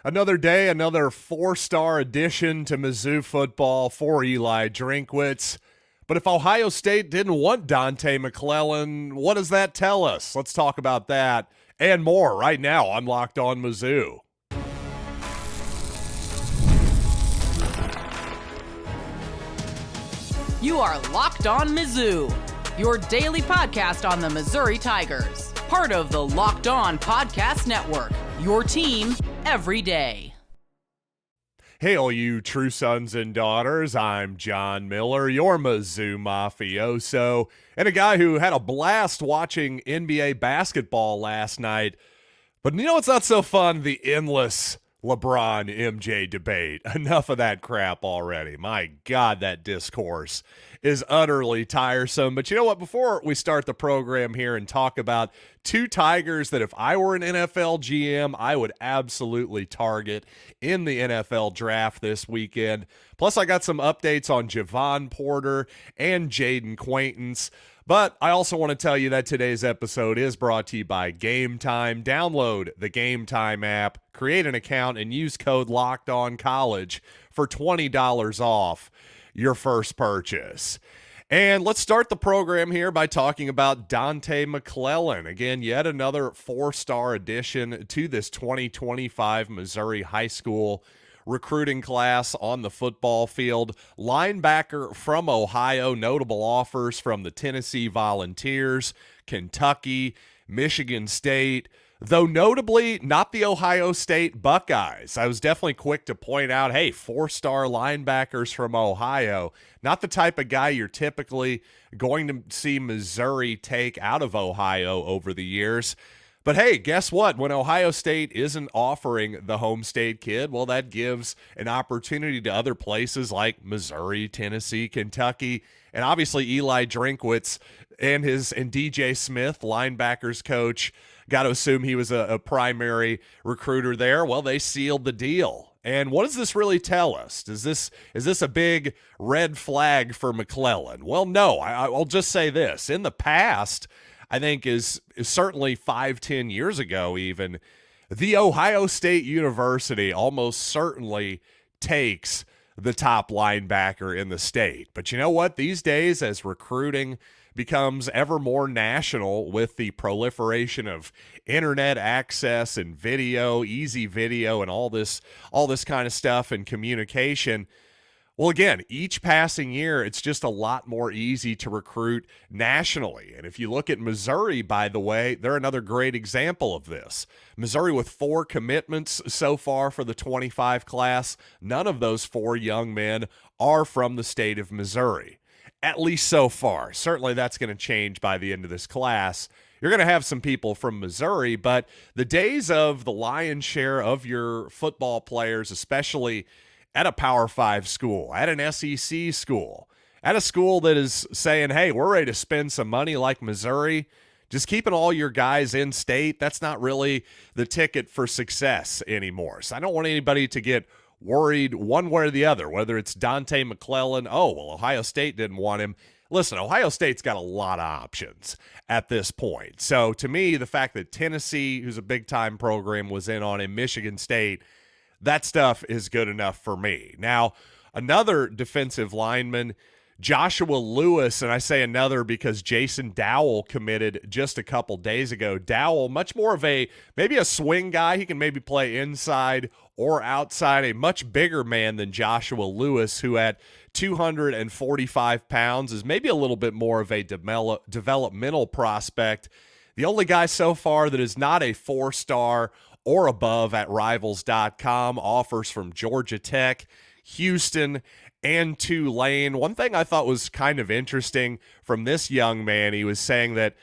Another day, another four-star addition to Mizzou football for Eli Drinkwitz. But if Ohio State didn't want Dante McClellan, what does that tell us? Let's talk about that and more right now on Locked On Mizzou. You are Locked On Mizzou, your daily podcast on the Missouri Tigers. Part of the Locked On Podcast Network, your team every day. Hey, all you true sons and daughters, I'm John Miller, your Mizzou mafioso, and a guy who had a blast watching NBA basketball last night. But you know what's not so fun? The endless LeBron-MJ debate. Enough of that crap already. My God, that discourse is utterly tiresome. But you know what? Before we start the program here and talk about two Tigers that if I were an NFL GM, I would absolutely target in the NFL draft this weekend. Plus, I got some updates on Jevon Porter and Jayden Quaintance. But I also want to tell you that today's episode is brought to you by Gametime. Download the Gametime app, create an account, and use code LOCKEDONCollege for $20 off your first purchase. And let's start the program here by talking about Dante McClellan. Again, yet another four-star addition to this 2025 Missouri high school recruiting class on the football field. Linebacker from Ohio, notable offers from the Tennessee Volunteers, Kentucky, Michigan State, though notably not the Ohio State Buckeyes. I was definitely quick to point out, hey, four-star linebackers from Ohio, not the type of guy you're typically going to see Missouri take out of Ohio over the years. But hey, guess what? When Ohio State isn't offering the home state kid, well, that gives an opportunity to other places like Missouri, Tennessee, Kentucky, and obviously Eli Drinkwitz and DJ Smith, linebackers coach. Got to assume he was a primary recruiter there. Well, they sealed the deal. And what does this really tell us? Is this a big red flag for McClellan? Well, no. I'll just say this. In the past, I think is certainly 5-10 years ago even, the Ohio State University almost certainly takes the top linebacker in the state. But you know what? These days, as recruiting becomes ever more national with the proliferation of internet access and video, easy video, and all this kind of stuff and communication, well, again, each passing year, it's just a lot more easy to recruit nationally. And if you look at Missouri, by the way, they're another great example of this. Missouri with 4 commitments so far for the 25 class. None of those 4 young men are from the state of Missouri, at least so far. Certainly that's going to change by the end of this class. You're going to have some people from Missouri, but the days of the lion's share of your football players, especially at a Power 5 school, at an SEC school, at a school that is saying, hey, we're ready to spend some money like Missouri, just keeping all your guys in state, that's not really the ticket for success anymore. So I don't want anybody to get worried one way or the other, whether it's Dante McClellan, oh, well, Ohio State didn't want him. Listen, Ohio State's got a lot of options at this point. So to me, the fact that Tennessee, who's a big-time program, was in on him, Michigan State, that stuff is good enough for me. Now, another defensive lineman, Joshua Lewis, and I say another because Jason Dowell committed just a couple days ago. Dowell, much more of maybe a swing guy. He can maybe play inside or outside, a much bigger man than Joshua Lewis, who at 245 pounds is maybe a little bit more of a developmental prospect. The only guy so far that is not a 4-star or above at Rivals.com, offers from Georgia Tech, Houston, and Tulane. One thing I thought was kind of interesting from this young man, he was saying that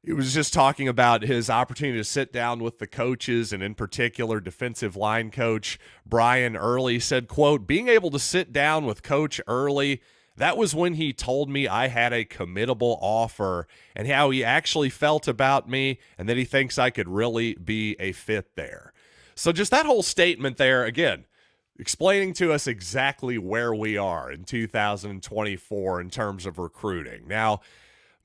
he was just talking about his opportunity to sit down with the coaches, and in particular defensive line coach Brian Early said, quote, being able to sit down with Coach Early, that was when he told me I had a committable offer and how he actually felt about me and that he thinks I could really be a fit there. So just that whole statement there, again, explaining to us exactly where we are in 2024 in terms of recruiting. Now,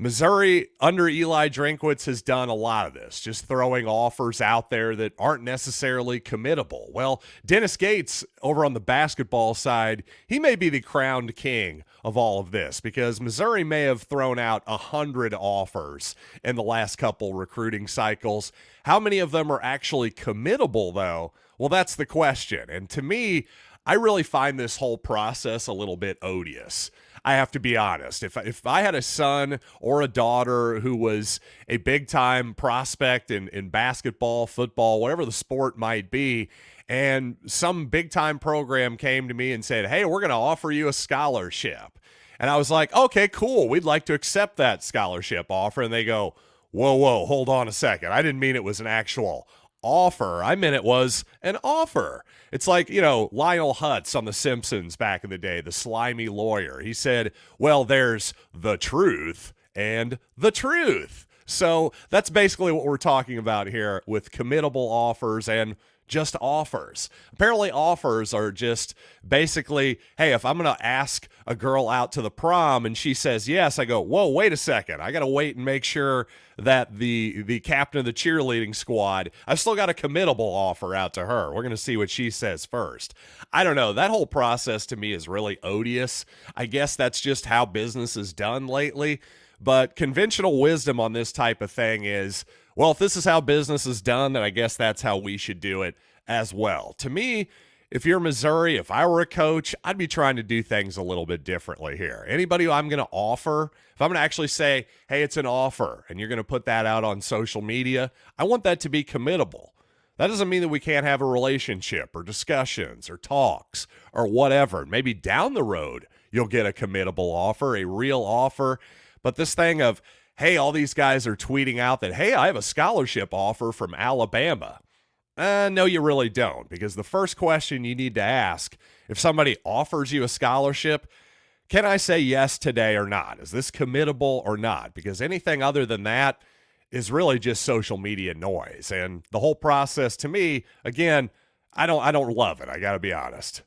Missouri under Eli Drinkwitz has done a lot of this, just throwing offers out there that aren't necessarily committable. Well, Dennis Gates over on the basketball side, he may be the crowned king of all of this because Missouri may have thrown out 100 offers in the last couple recruiting cycles. How many of them are actually committable, though? Well, that's the question. And to me, I really find this whole process a little bit odious. I have to be honest. If I had a son or a daughter who was a big-time prospect in basketball, football, whatever the sport might be, and some big-time program came to me and said, hey, we're going to offer you a scholarship. And I was like, okay, cool. We'd like to accept that scholarship offer. And they go, whoa, hold on a second. I didn't mean it was an actual offer. I meant it was an offer. It's like, Lionel Hutz on The Simpsons back in the day, the slimy lawyer. He said, well, there's the truth and the truth. So that's basically what we're talking about here with committable offers and just offers. Apparently offers are just basically, hey, if I'm going to ask a girl out to the prom and she says yes, I go, whoa, wait a second. I got to wait and make sure that the captain of the cheerleading squad, I've still got a committable offer out to her. We're going to see what she says first. I don't know. That whole process to me is really odious. I guess that's just how business is done lately. But conventional wisdom on this type of thing is, well, if this is how business is done, then I guess that's how we should do it as well. To me, if you're Missouri, if I were a coach, I'd be trying to do things a little bit differently here. Anybody who I'm going to offer, if I'm going to actually say, hey, it's an offer, and you're going to put that out on social media, I want that to be committable. That doesn't mean that we can't have a relationship or discussions or talks or whatever. Maybe down the road, you'll get a committable offer, a real offer. But this thing of, hey, all these guys are tweeting out that, hey, I have a scholarship offer from Alabama. No, you really don't, because the first question you need to ask, if somebody offers you a scholarship, can I say yes today or not? Is this committable or not? Because anything other than that is really just social media noise. And the whole process, to me, again, I don't love it. I got to be honest.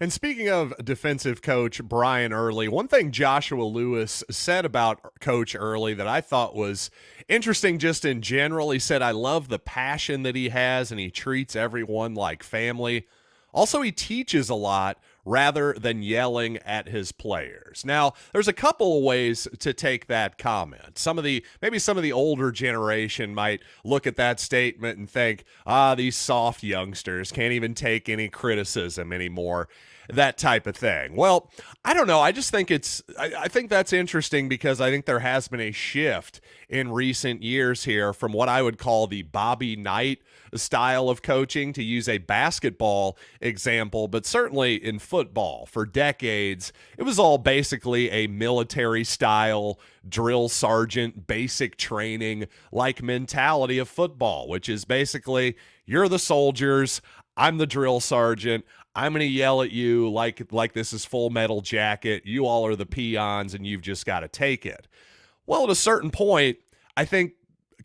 And speaking of defensive coach Brian Early, one thing Joshua Lewis said about Coach Early that I thought was interesting just in general, he said, I love the passion that he has and he treats everyone like family. Also, he teaches a lot rather than yelling at his players. Now, there's a couple of ways to take that comment. Maybe some of the older generation might look at that statement and think, these soft youngsters can't even take any criticism anymore. That type of thing. Well, I don't know. I just think I think that's interesting because I think there has been a shift in recent years here from what I would call the Bobby Knight style of coaching, to use a basketball example, but certainly in football for decades, it was all basically a military style drill sergeant, basic training like mentality of football, which is basically you're the soldiers, I'm the drill sergeant. I'm going to yell at you like this is Full Metal Jacket. You all are the peons, and you've just got to take it. Well, at a certain point, I think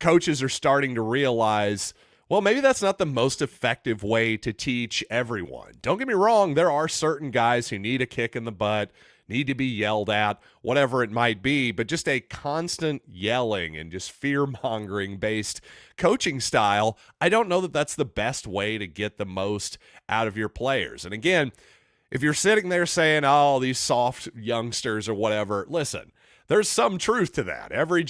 coaches are starting to realize, well, maybe that's not the most effective way to teach everyone. Don't get me wrong. There are certain guys who need a kick in the butt, need to be yelled at, whatever it might be, but just a constant yelling and just fear-mongering based coaching style, I don't know that that's the best way to get the most out of your players. And again, if you're sitting there saying, oh, these soft youngsters or whatever, listen, there's some truth to that. Every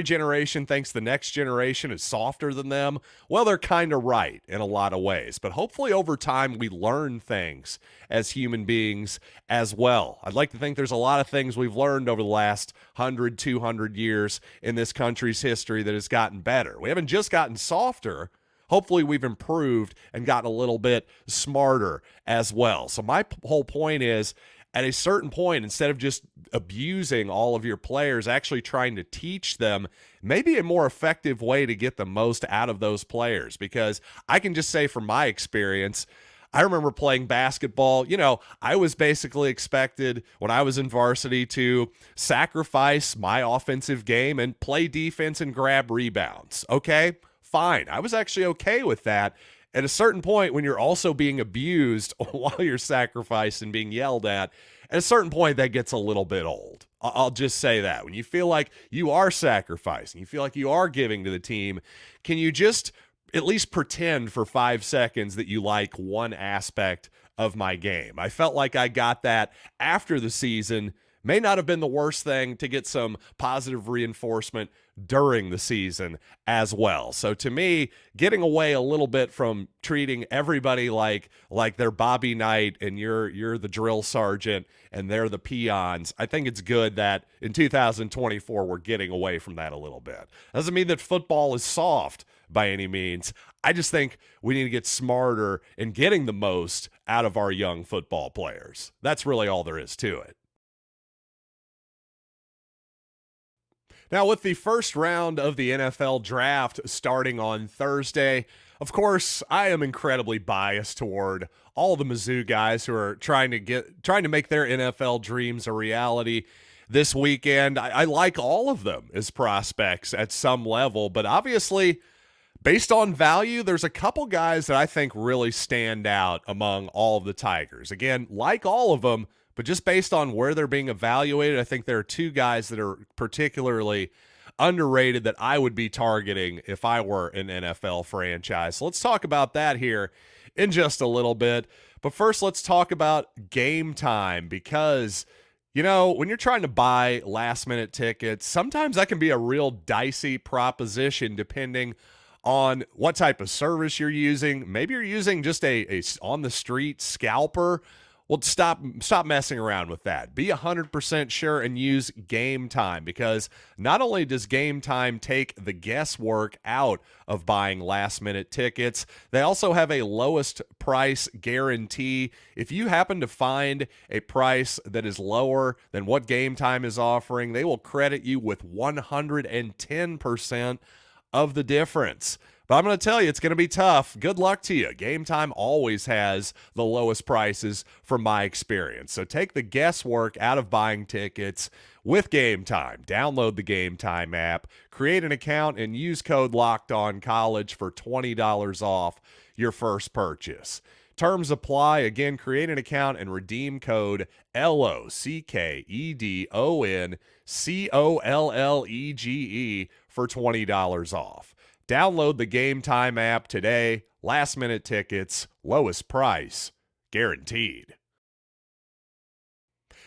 generation thinks the next generation is softer than them. Well, they're kind of right in a lot of ways. But hopefully over time we learn things as human beings as well. I'd like to think there's a lot of things we've learned over the last 100, 200 years in this country's history that has gotten better. We haven't just gotten softer. Hopefully we've improved and gotten a little bit smarter as well. So my whole point is, at a certain point, instead of just abusing all of your players, actually trying to teach them maybe a more effective way to get the most out of those players. Because I can just say from my experience, I remember playing basketball. I was basically expected when I was in varsity to sacrifice my offensive game and play defense and grab rebounds. Okay, fine. I was actually okay with that. At a certain point, when you're also being abused while you're sacrificed and being yelled at a certain point, that gets a little bit old. I'll just say that. When you feel like you are sacrificing, you feel like you are giving to the team, can you just at least pretend for 5 seconds that you like one aspect of my game? I felt like I got that after the season. May not have been the worst thing to get some positive reinforcement during the season as well. So to me, getting away a little bit from treating everybody like they're Bobby Knight and you're the drill sergeant and they're the peons, I think it's good that in 2024 we're getting away from that a little bit. Doesn't mean that football is soft by any means. I just think we need to get smarter in getting the most out of our young football players. That's really all there is to it. Now, with the first round of the NFL draft starting on Thursday, of course, I am incredibly biased toward all the Mizzou guys who are trying to make their NFL dreams a reality this weekend. I like all of them as prospects at some level, but obviously, based on value, there's a couple guys that I think really stand out among all of the Tigers. Again, like all of them, but just based on where they're being evaluated, I think there are two guys that are particularly underrated that I would be targeting if I were an NFL franchise. So let's talk about that here in just a little bit. But first, let's talk about Gametime because, you know, when you're trying to buy last-minute tickets, sometimes that can be a real dicey proposition depending on what type of service you're using. Maybe you're using just a on-the-street scalper. Well, stop messing around with that. Be 100% sure and use Gametime because not only does Gametime take the guesswork out of buying last-minute tickets, they also have a lowest price guarantee. If you happen to find a price that is lower than what Gametime is offering, they will credit you with 110% of the difference. But I'm going to tell you, it's going to be tough. Good luck to you. Gametime always has the lowest prices from my experience. So take the guesswork out of buying tickets with Gametime. Download the Gametime app, create an account, and use code LOCKEDONCollege for $20 off your first purchase. Terms apply. Again, create an account and redeem code LOCKEDONCOLLEGE for $20 off. Download the Gametime app today. Last-minute tickets, lowest price, guaranteed.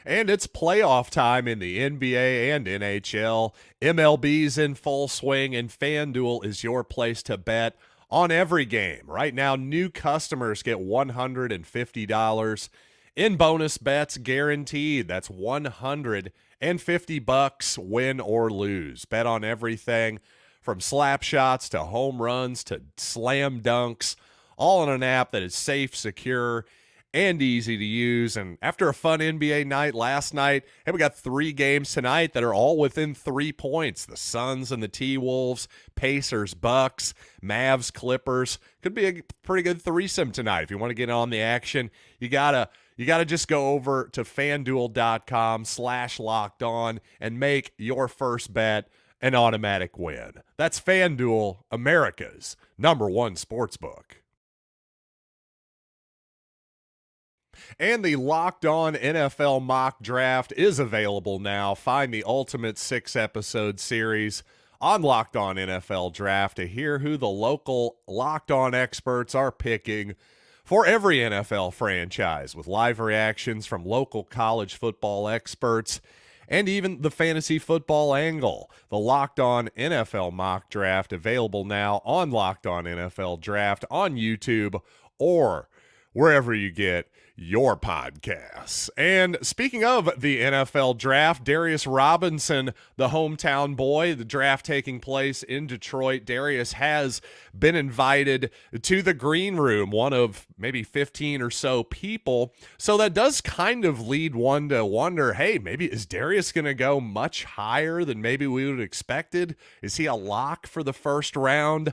And it's playoff time in the NBA and NHL. MLB's in full swing, and FanDuel is your place to bet on every game. Right now, new customers get $150 in bonus bets guaranteed. That's $150 win or lose. Bet on everything from slap shots to home runs to slam dunks, all on an app that is safe, secure, and easy to use. And after a fun NBA night last night, hey, we got 3 games tonight that are all within 3 points. The Suns and the T-Wolves, Pacers, Bucks, Mavs, Clippers. Could be a pretty good threesome tonight. If you want to get on the action, you gotta just go over to FanDuel.com/lockedon and make your first bet an automatic win. That's FanDuel, America's #1 sportsbook. And the Locked On NFL mock draft is available now. Find the ultimate 6-episode series on Locked On NFL Draft to hear who the local Locked On experts are picking for every NFL franchise, with live reactions from local college football experts and even the fantasy football angle. The Locked On NFL mock draft available now on Locked On NFL Draft on YouTube or wherever you get your podcasts. And speaking of the NFL draft, Darius Robinson, the hometown boy, the draft taking place in Detroit. Darius has been invited to the green room, one of maybe 15 or so people. So that does kind of lead one to wonder, hey, maybe is Darius going to go much higher than maybe we would have expected? Is he a lock for the first round?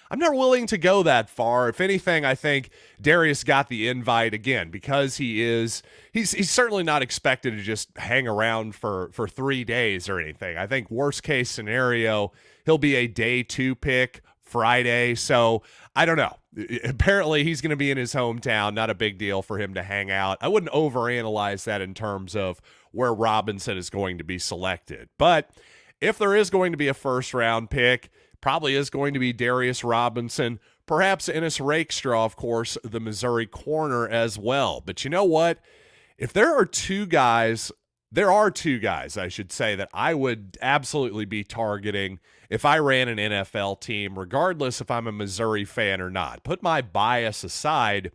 I'm not willing to go that far. If anything, I think Darius got the invite again because he's certainly not expected to just hang around for 3 days or anything. I think worst case scenario, he'll be a day 2 pick Friday. So I don't know. Apparently he's going to be in his hometown. Not a big deal for him to hang out. I wouldn't overanalyze that in terms of where Robinson is going to be selected. But if there is going to be a first-round pick, probably is going to be Darius Robinson, perhaps Ennis Rakestraw, of course, the Missouri corner as well. But you know what? If there are two guys, I should say, that I would absolutely be targeting if I ran an NFL team, regardless if I'm a Missouri fan or not. Put my bias aside,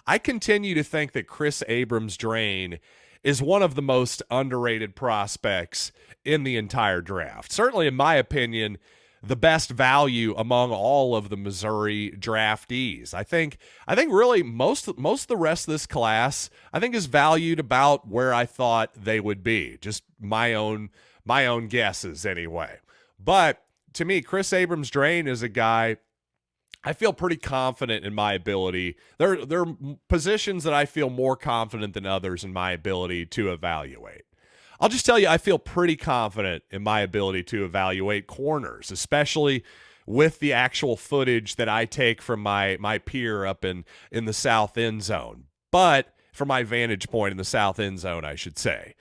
I continue to think that Kris Abrams-Draine is one of the most underrated prospects in the entire draft. Certainly, in my opinion, the best value among all of the Missouri draftees. I think really most of the rest of this class, I think, is valued about where I thought they would be. Just my own guesses anyway. But to me, Kris Abrams-Draine is a guy I feel pretty confident in my ability. There are positions that I feel more confident than others in my ability to evaluate. I'll just tell you, I feel pretty confident in my ability to evaluate corners, especially with the actual footage that I take from my peer up in the south end zone. But from my vantage point in the south end zone, I should say.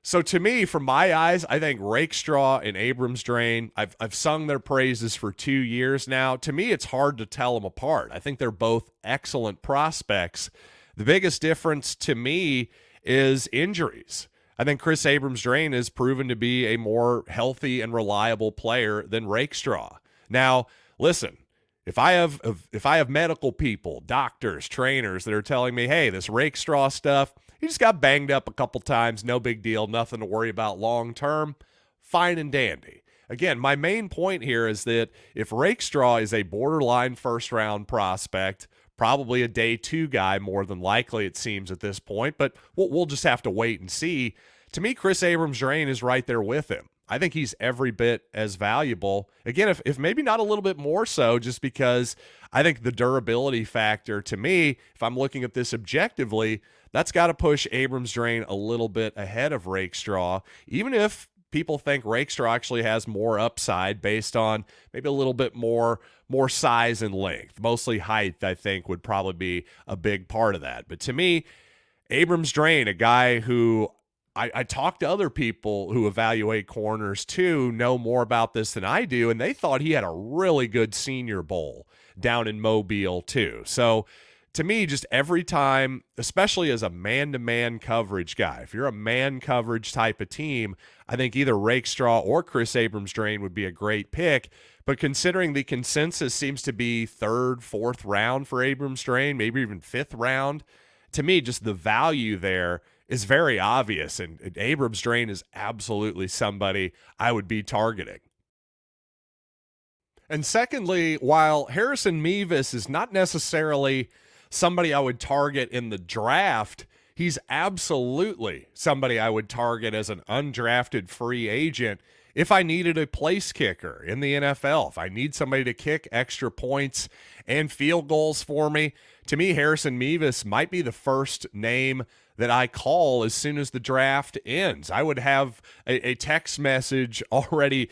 So to me, from my eyes, I think Rakestraw and Abrams-Draine, I've sung their praises for 2 years now. To me, it's hard to tell them apart. I think they're both excellent prospects. The biggest difference to me is injuries. I think Kris Abrams-Draine has proven to be a more healthy and reliable player than Rakestraw. Now, listen, if I have medical people, doctors, trainers that are telling me, hey, this Rakestraw stuff, he just got banged up a couple times, no big deal, nothing to worry about long term, fine and dandy. Again, my main point here is that if Rakestraw is a borderline first-round prospect, probably a day two guy more than likely, it seems at this point, but we'll just have to wait and see. To me, Kris Abrams-Draine is right there with him. I think he's every bit as valuable. Again, if maybe not a little bit more so, just because I think the durability factor, to me, if I'm looking at this objectively, that's got to push Abrams-Draine a little bit ahead of Rakestraw, even if people think Rakestraw actually has more upside based on maybe a little bit more size and length. Mostly height, I think, would probably be a big part of that. But to me, Abrams-Draine, a guy who I talked to other people who evaluate corners too, know more about this than I do, and they thought he had a really good Senior Bowl down in Mobile too. So to me, just every time, especially as a man-to-man coverage guy, if you're a man coverage type of team, I think either Rakestraw or Kris Abrams-Draine would be a great pick. But considering the consensus seems to be third, fourth round for Abrams-Draine, maybe even fifth round, to me, just the value there is very obvious. And Abrams-Draine is absolutely somebody I would be targeting. And secondly, while Harrison Mevis is not necessarily somebody I would target in the draft, he's absolutely somebody I would target as an undrafted free agent if I needed a place kicker in the NFL. If I need somebody to kick extra points and field goals for me, to me, Harrison Mevis might be the first name that I call as soon as the draft ends. I would have a text message already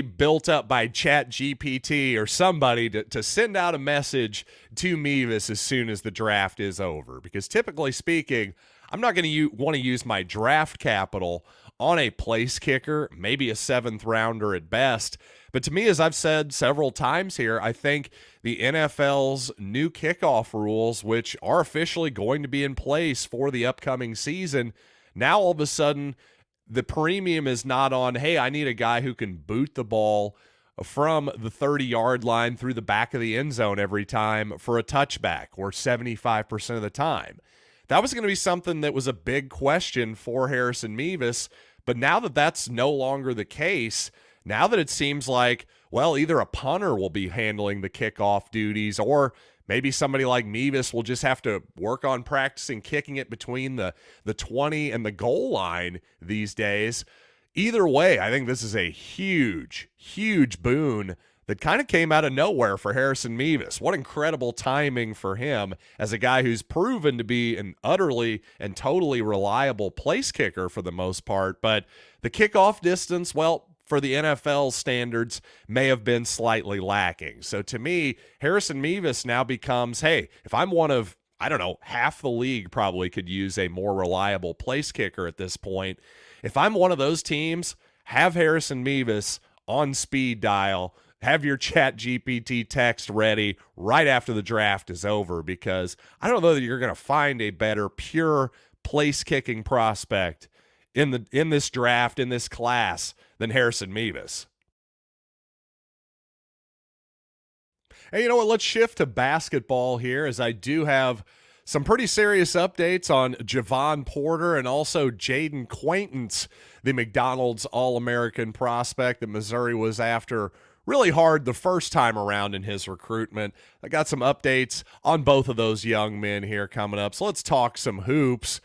built up by ChatGPT or somebody to send out a message to Mevis as soon as the draft is over. Because typically speaking, I'm not going to want to use my draft capital on a place kicker, maybe a seventh rounder at best. But to me, as I've said several times here, I think the NFL's new kickoff rules, which are officially going to be in place for the upcoming season, now all of a sudden the premium is not on, hey, I need a guy who can boot the ball from the 30-yard line through the back of the end zone every time for a touchback, or 75% of the time. That was going to be something that was a big question for Harrison Mevis, but now that that's no longer the case, now that it seems like, well, either a punter will be handling the kickoff duties, or maybe somebody like Mevis will just have to work on practicing kicking it between the 20 and the goal line these days. Either way, I think this is a huge, huge boon that kind of came out of nowhere for Harrison Mevis. What incredible timing for him as a guy who's proven to be an utterly and totally reliable place kicker for the most part. But the kickoff distance, well, for the NFL standards may have been slightly lacking. So to me, Harrison Mevis now becomes, hey, if I'm one of, I don't know, half the league probably could use a more reliable place kicker at this point. If I'm one of those teams, have Harrison Mevis on speed dial, have your Chat GPT text ready right after the draft is over, because I don't know that you're going to find a better pure place kicking prospect in this draft, in this class, than Harrison Mevis. Hey, you know what? Let's shift to basketball here, as I do have some pretty serious updates on Jevon Porter and also Jayden Quaintance, the McDonald's All-American prospect that Missouri was after really hard the first time around in his recruitment. I got some updates on both of those young men here coming up, so let's talk some hoops.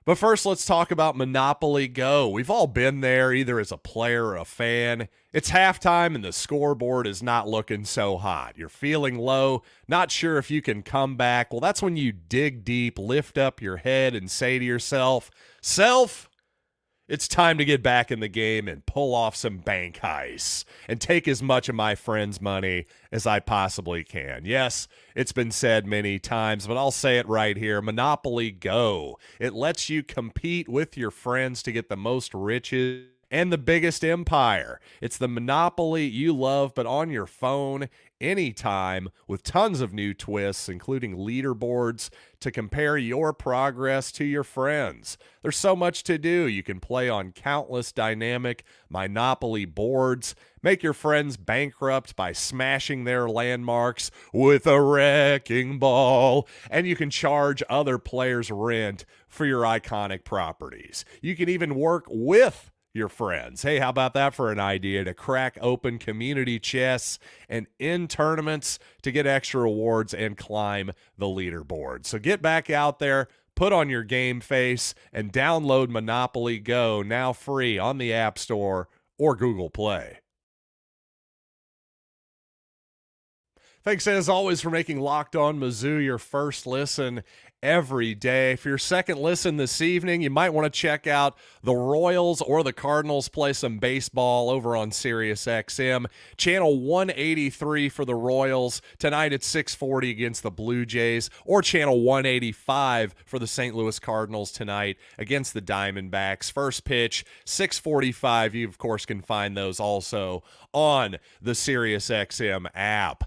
But first, let's talk about Monopoly Go. We've all been there, either as a player or a fan. It's halftime and the scoreboard is not looking so hot. You're feeling low, not sure if you can come back. Well, that's when you dig deep, lift up your head, and say to yourself, "Self, it's time to get back in the game and pull off some bank heists and take as much of my friends' money as I possibly can." Yes, it's been said many times, but I'll say it right here. Monopoly Go. It lets you compete with your friends to get the most riches and the biggest empire. It's the Monopoly you love, but on your phone, anytime, with tons of new twists, including leaderboards to compare your progress to your friends. There's so much to do. You can play on countless dynamic Monopoly boards, make your friends bankrupt by smashing their landmarks with a wrecking ball, and you can charge other players rent for your iconic properties. You can even work with your friends. Hey, how about that for an idea to crack open community chests and in tournaments to get extra rewards and climb the leaderboard? So get back out there, put on your game face, and download Monopoly Go, now free on the App Store or Google Play. Thanks, as always, for making Locked On Mizzou your first listen every day. For your second listen this evening, you might want to check out the Royals or the Cardinals play some baseball over on SiriusXM. Channel 183 for the Royals tonight at 6:40 against the Blue Jays, or Channel 185 for the St. Louis Cardinals tonight against the Diamondbacks. First pitch, 6:45. You, of course, can find those also on the SiriusXM app.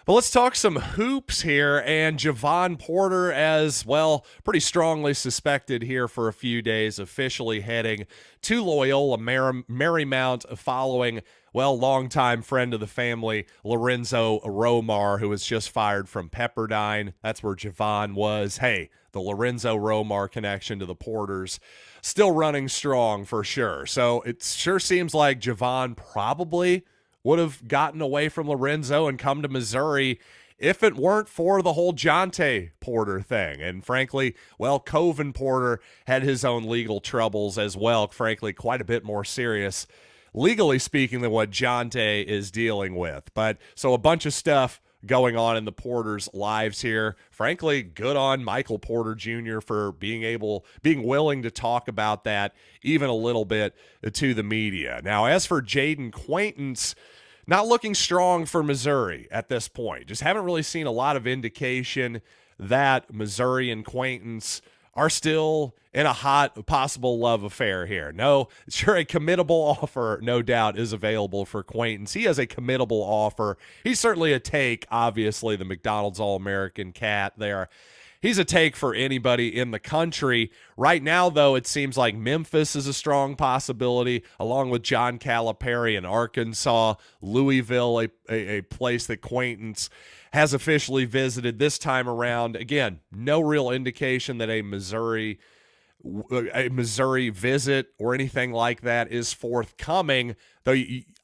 But let's talk some hoops here, and Jevon Porter, as well, pretty strongly suspected here for a few days, officially heading to Loyola Marymount following, well, longtime friend of the family, Lorenzo Romar, who was just fired from Pepperdine. That's where Jevon was. Hey, the Lorenzo Romar connection to the Porters still running strong for sure. So it sure seems like Jevon probably would have gotten away from Lorenzo and come to Missouri if it weren't for the whole Dante Porter thing. And frankly, well, Coven Porter had his own legal troubles as well, frankly, quite a bit more serious, legally speaking, than what Dante is dealing with. But so a bunch of stuff going on in the Porters' lives here. Frankly, good on Michael Porter Jr. for being willing to talk about that even a little bit to the media. Now, as for Jayden Quaintance, not looking strong for Missouri at this point. Just haven't really seen a lot of indication that Missouri and Quaintance are still in a hot possible love affair here. No, sure, a committable offer, no doubt, is available for Quaintance. He has a committable offer. He's certainly a take, obviously, the McDonald's All-American cat there. He's a take for anybody in the country. Right now, though, it seems like Memphis is a strong possibility, along with John Calipari in Arkansas, Louisville, a place that Quaintance has officially visited this time around. Again, no real indication that a Missouri visit or anything like that is forthcoming, though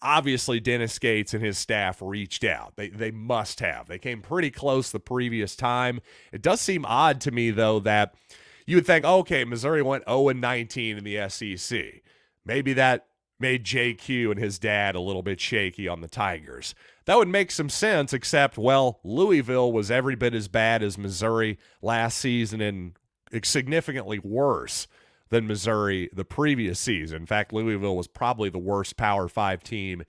obviously Dennis Gates and his staff reached out. They must have. They came pretty close the previous time. It does seem odd to me, though, that you would think, okay, Missouri went 0-19 in the SEC. Maybe that made JQ and his dad a little bit shaky on the Tigers. That would make some sense, except, well, Louisville was every bit as bad as Missouri last season and significantly worse than Missouri the previous season. In fact, Louisville was probably the worst Power 5 team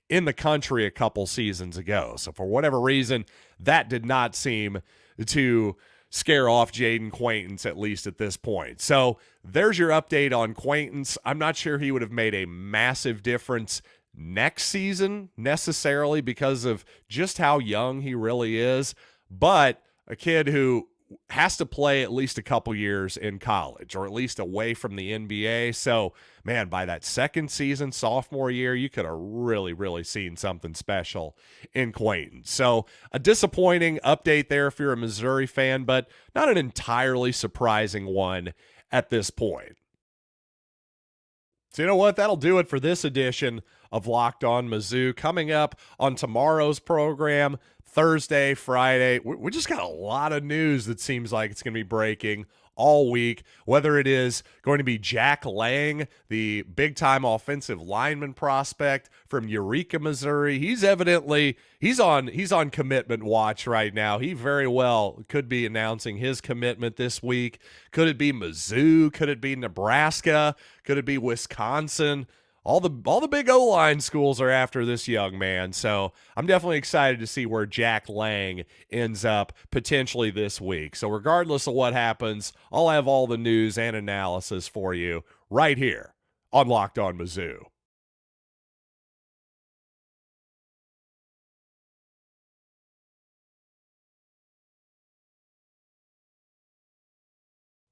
in the country a couple seasons ago. So for whatever reason, that did not seem to scare off Jayden Quaintance, at least at this point. So there's your update on Quaintance. I'm not sure he would have made a massive difference next season necessarily because of just how young he really is, but a kid who has to play at least a couple years in college or at least away from the NBA. So, man, by that second season, sophomore year, you could have really seen something special in Quaintance. So a disappointing update there if you're a Missouri fan, but not an entirely surprising one at this point. So you know what? That'll do it for this edition of Locked On Mizzou. Coming up on tomorrow's program, Thursday, Friday, we just got a lot of news that seems like it's going to be breaking all week, whether it is going to be Jack Lang, the big-time offensive lineman prospect from Eureka, Missouri. He's on commitment watch right now. He very well could be announcing his commitment this week. Could it be Mizzou? Could it be Nebraska? Could it be Wisconsin? All the big O-line schools are after this young man, so I'm definitely excited to see where Jack Lang ends up potentially this week. So regardless of what happens, I'll have all the news and analysis for you right here on Locked On Mizzou.